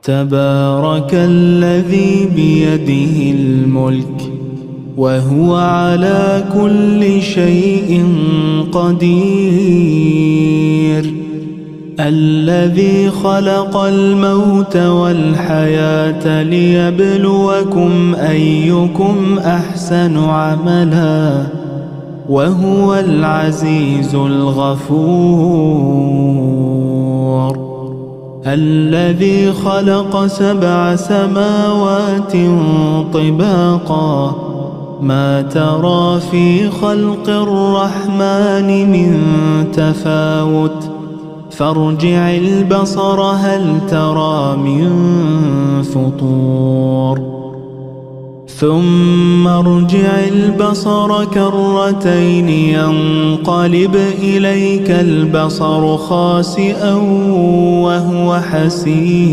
تبارك الذي بيده الملك وهو على كل شيء قدير. الذي خلق الموت والحياة ليبلوكم أيكم أحسن عملا وهو العزيز الغفور. الذي خلق 7 سماوات طباقا ما ترى في خلق الرحمن من تفاوت فارجع البصر هل ترى من فطور ثم ارجع البصر كرتين ينقلب إليك البصر خاسئا وهو حسير.